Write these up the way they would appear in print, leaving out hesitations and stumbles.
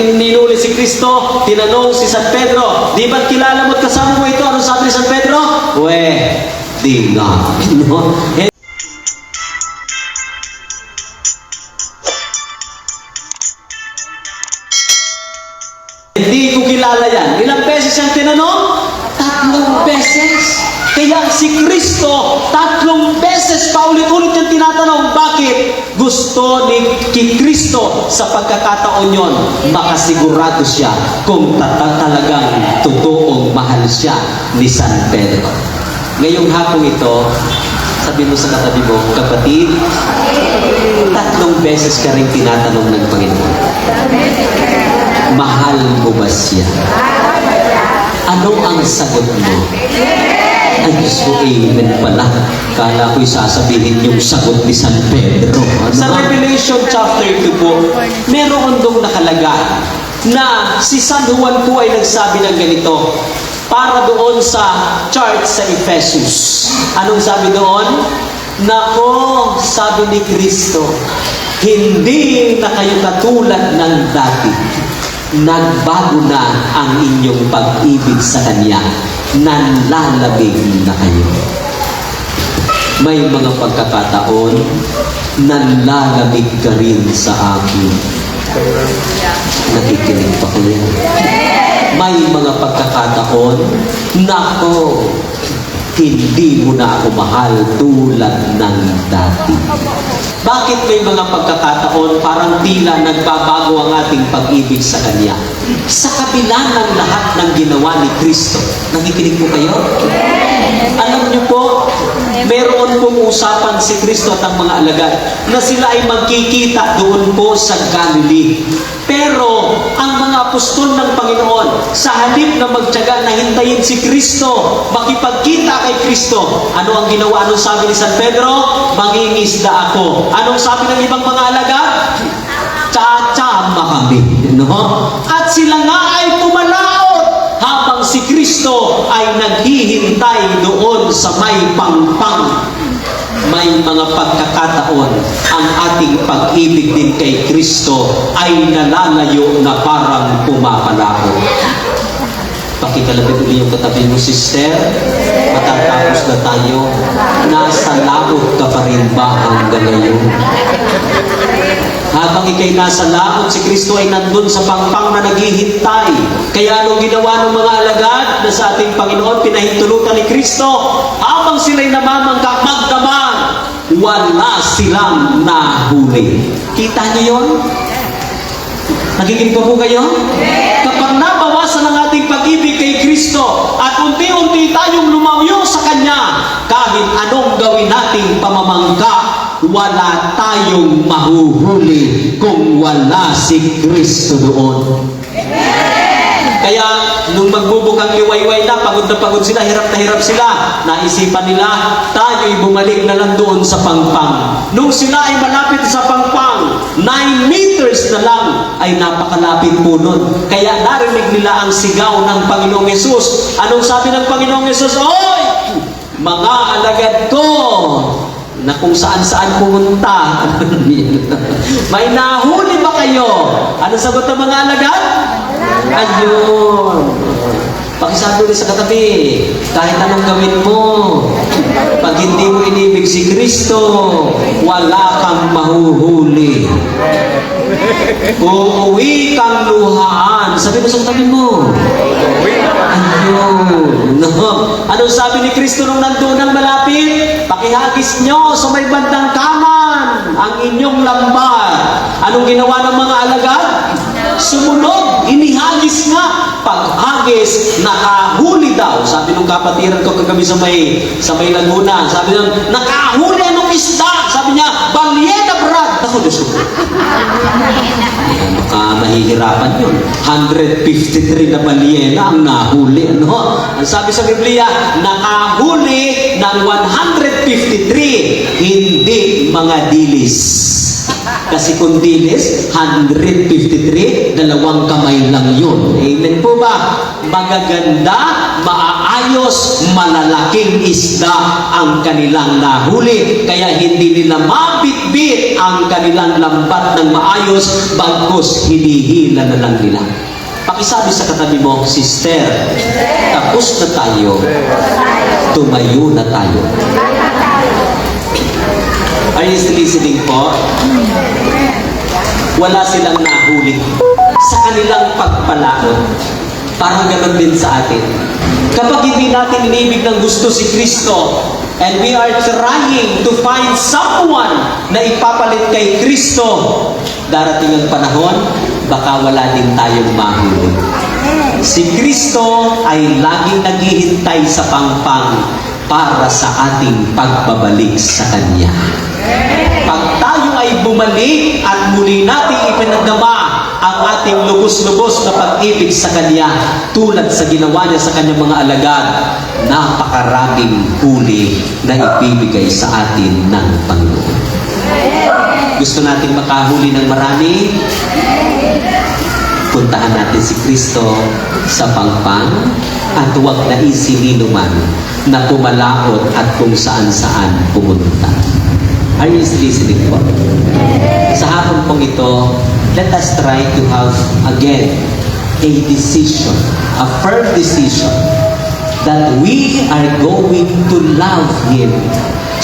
Ninuli si Kristo, tinanong si San Pedro, di ba't kilala mo't kasama mo ito? Anong sabi ni San Pedro? Di nga. No? Hindi ko kilala yan. Ilang beses siyang tinanong? 3 beses. Kaya si Kristo, 3 beses paulit-ulit yung tinatanong. Bakit? Gusto ni Kristo sa pagkakataon yon, makasigurado siya kung talagang totoong mahal siya ni San Pedro. Ngayong hapong ito, sabi mo sa katabi mo, kapatid, 3 beses ka rin tinatanong ng Panginoon. Mahal mo ba siya? Ano ang sagot mo? Ay, Diyos ko, amen pala. Kala ko'y sasabihin yung sagot ni San Pedro. Sa Revelation chapter 2 po, meron doon nakalagay na si San Juan po ay nagsabi ng ganito para doon sa church sa Ephesus. Anong sabi doon? Nako, sabi ni Kristo, hindi na kayo katulad ng dati. Nagbago na ang inyong pag-ibig sa Kanya. Nanlalabig na kayo. May mga pagkakataon, nanlalamig ka rin sa akin. Nakikinig pa ko yan. May mga pagkakataon, nako, hindi mo na ako mahal tulad ng dati. Bakit may mga pagkakataon parang tila nagbabago ang ating pag-ibig sa Kanya? Sa kabila ng lahat ng ginawa ni Kristo. Nakikinig po kayo? Alam niyo po, meron pong usapan si Kristo at ang mga alagad na sila ay magkikita doon po sa Galilee. Pero ang mga apostol ng Panginoon, sa halip na magtiyaga na hintayin si Kristo, makipagkita kay Kristo, ano ang ginawa? Anong sabi ni San Pedro? Mangingisda ako. Anong sabi ng ibang mga alagad? Tsama kami. No? At sila nga ay pumalaot habang si Kristo ay naghihintay doon sa may pangpang. May mga pagkakataon ang ating pag-ibig din kay Kristo ay nalalayo na parang pumapalaot. Pakikalapit ulit yung katabi mo, sister. Matatapos na tayo. Nasa laot ka pa rin ba hanggang ngayon? Habang ikay nasa laot, si Kristo ay nandun sa pangpang na naghihintay. Kaya anong ginawa ng mga alagad na sa ating Panginoon, pinahintulutan ni Kristo, habang sila'y namamangka, magdamag, wala silang nahuli. Kita niyo yun? Nakikinig pa po kayo? Kapag nabawasan ang ating pag-ibig kay Kristo at unti-unti tayong lumayo sa Kanya, kahit anong gawin nating pamamangka, wala tayong mahuhuli kung wala si Kristo doon. Kaya nung magbubukang liwayway na pagod sila, hirap na hirap sila, naisipan nila, tayo'y bumalik na lang doon sa pangpang. Nung sila ay malapit sa pangpang, 9 meters na lang, ay napakalapit po nun. Kaya narinig nila ang sigaw ng Panginoong Yesus. Anong sabi ng Panginoong Yesus? Oy! Mga alagad ko! Na kung saan-saan pumunta. May nahuli ba kayo? Ano sagot ng mga alagad? Ayun. Pakisabi ulit sa katabi, kahit anong gawin mo, pag hindi mo inibig si Kristo, wala kang mahuhuli. Uuwi kang luhaan. Sabi mo sa katabi mo. Ayun. No. Anong sabi ni Kristo nung nandun ang malapit? Pakihagis nyo sa may bandang kanan ang inyong lambat. Anong ginawa ng mga alagad? Sumunod, inihagis nga. Paghagis, nakahuli daw. Sabi nung kapatiran ko kagabi sa may Laguna, sabi nung, nakahuli anong isda? Sabi niya, balyena brad. Ako, Diyos ko. Baka mahihirapan yun. 153 na balyena ang nahuli. Ano? Ang sabi sa Biblia, nakahuli ng 153, hindi mga dilis. Kasi kung dilis, 153, dalawang kamay lang yun. Amen po ba? Magaganda, maayos, malalaking isda ang kanilang nahuli. Kaya hindi nila mabitbit ang kanilang lambat ng maayos, bagkus hinihila na lang nila. Pakisabi sa katabi mo, sister, tapos na tayo, tumayo na tayo. Are you still listening po? Wala silang nahuli sa kanilang pagpalaot. Parang ganoon din sa atin. Kapag hindi natin inibig ng gusto si Kristo, and we are trying to find someone na ipapalit kay Kristo, darating ang panahon, baka wala din tayong mahuli. Si Kristo ay laging naghihintay sa pangpang para sa ating pagbabalik sa Kanya. Pag tayo ay bumalik at muli nating ipinagdama ang ating lubos-lubos na pag-ibig sa Kanya, tulad sa ginawa niya sa Kanyang mga alagad, napakaraming huli na ibibigay sa atin ng Panginoon. Gusto natin makahuli ng marami? Puntahan natin si Kristo sa pangpang at huwag naisinin man na pumalaot at kung saan-saan pumunta. Are you listening po? Sa hapon pong ito, let us try to have again a decision, a firm decision that we are going to love Him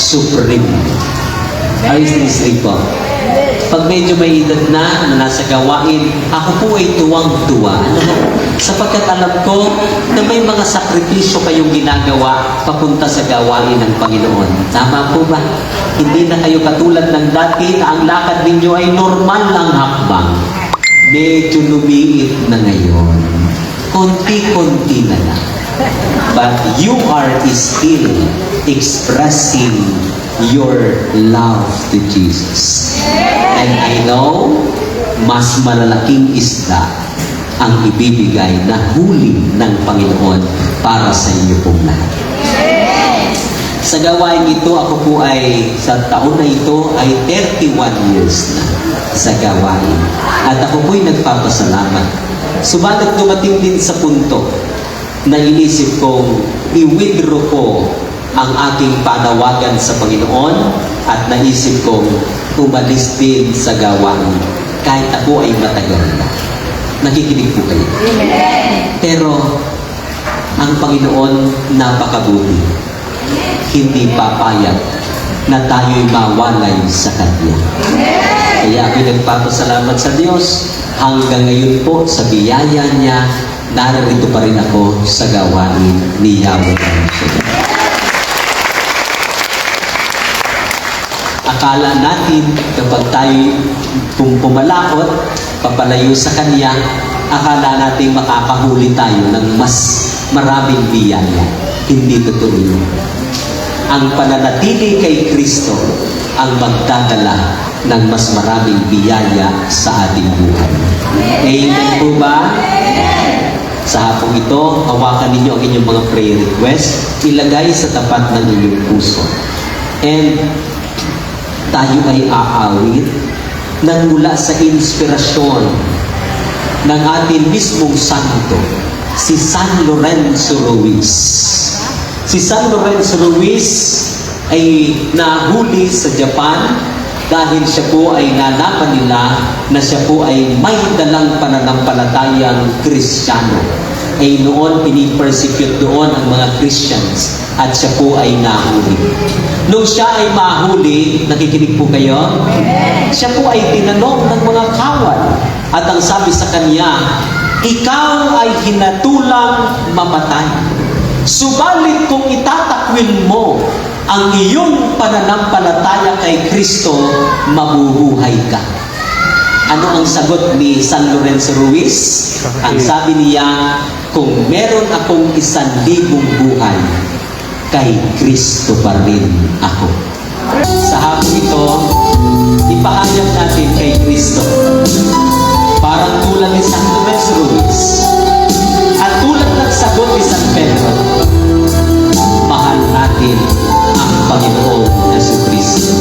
supremely. Are you listening po? Pag medyo may edad na nasa gawain, ako po ay tuwang-tuwa. Sapagkat alam ko na may mga sakripisyo kayong ginagawa papunta sa gawain ng Panginoon. Tama po ba? Hindi na kayo katulad ng dati na ang lakad ninyo ay normal lang hakbang. Medyo lumiit na ngayon. Konti-konti na lang. But you are still expressing your love to Jesus. And I know, mas malalaking isda ang ibibigay na huli ng Panginoon para sa inyo pong lahat. Sa gawain ito, ako po ay, sa taon na ito, ay 31 years na sa gawain. At ako po'y nagpapasalamat. Subalit dumating din sa punto na inisip kong i-withdraw ko ang aking panawagan sa Panginoon at naisip kong umalis din sa gawain kahit ako ay matagal na. Nakikinig po kayo. Pero ang Panginoon napakabuti. Hindi papayag na tayo'y mawalay sa Kanya. Kaya ako'y nagpapasalamat sa Diyos. Hanggang ngayon po sa biyaya niya, narito pa rin ako sa gawain ni Yahweh. Akala natin kapag tayo pumalaot, papalayo sa Kanya, akala natin makakahuli tayo ng mas maraming biyaya. Hindi totoo yun. Ang pananatili kay Kristo ang magdadala ng mas maraming biyaya sa ating buhay. Amen po ba? Sa hapong ito, hawakan ninyo ang inyong mga prayer request, ilagay sa tapat ng inyong puso. And tayo ay aawit nang mula sa inspirasyon ng ating mismong santo, si San Lorenzo Ruiz. Si San Lorenzo Ruiz ay nahuli sa Japan dahil siya po ay nalaman nila na siya po ay may dalang pananampalatayang Kristiyano. Ay noon pinipersecute doon ang mga Christians at siya po ay nahuli. Nung siya ay mahuli, nakikinig po kayo? Siya po ay tinanong ng mga kawal at ang sabi sa kanya, ikaw ay hinatulang mamatay. Subalit kung itatakwil mo ang iyong pananampalataya kay Kristo, mabubuhay ka. Ano ang sagot ni San Lorenzo Ruiz? Ang sabi niya, kung meron akong 1,000 buhay, kay Kristo pa rin ako. Sa hapon ito, ipahayag natin kay Kristo. Parang tulad ni San Lorenzo Ruiz. At tulad ng sagot ni San Pedro, mahal natin ang Panginoon Jesucristo.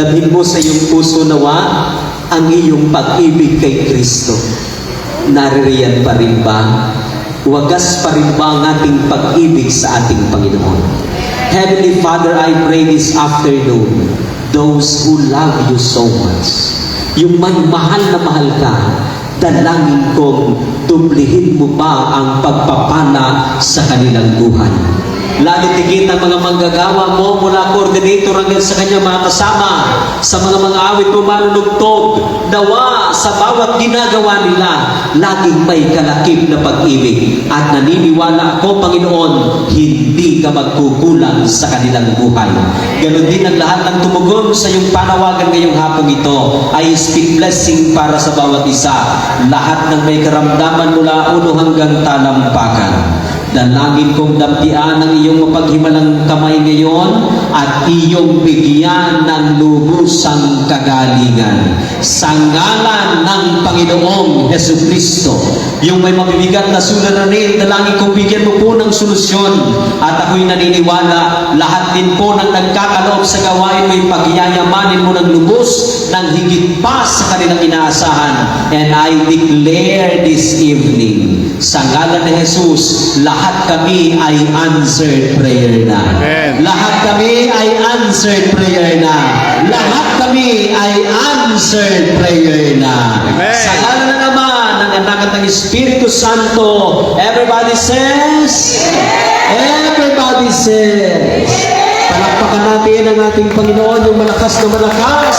Dalhin mo sa iyong puso nawa ang iyong pag-ibig kay Kristo. Naririyan pa rin ba? Wagas pa rin ba ang ating pag-ibig sa ating Panginoon? Heavenly Father, I pray this afternoon, those who love you so much, yung may mahal na mahal ka, dalangin kong dublihin mo pa ang pagpapala sa kanilang buhay. Lalo tigit ang mga manggagawa mo mula coordinator hanggang sa kanya mga kasama, sa mga awit mo manunugtog, nawa sa bawat ginagawa nila, laging may kalakip na pag-ibig. At naniniwala ako, Panginoon, hindi ka magkukulang sa kanilang buhay. Ganon din ang lahat ng tumugon sa iyong panawagan ngayong hapong ito. I speak blessing para sa bawat isa. Lahat ng may karamdaman mula ulo hanggang talampakan. Dalangin kong dampian ang iyong mapaghimalang kamay ngayon at iyong bigyan ng lubusang kagalingan. Sa ngalan ng Panginoong Jesucristo, yung may mabibigat na suliranin, dalangin kong bigyan mo po ng solusyon. At ako'y naniniwala, lahat din po ng nagkakaloob sa gawain mo'y pagyayamanin mo ng lubos ng higit pa sa kanilang inaasahan. And I declare this evening, sa ngalan ni Jesus, lahat kami ay answered prayer na. Amen. Lahat kami ay answered prayer na. Lahat kami ay answered prayer na. Amen. Sa ngalan na naman ng Anak at ng Espiritu Santo, everybody says, everybody says, palakpakan natin ang ating Panginoon, yung malakas na malakas.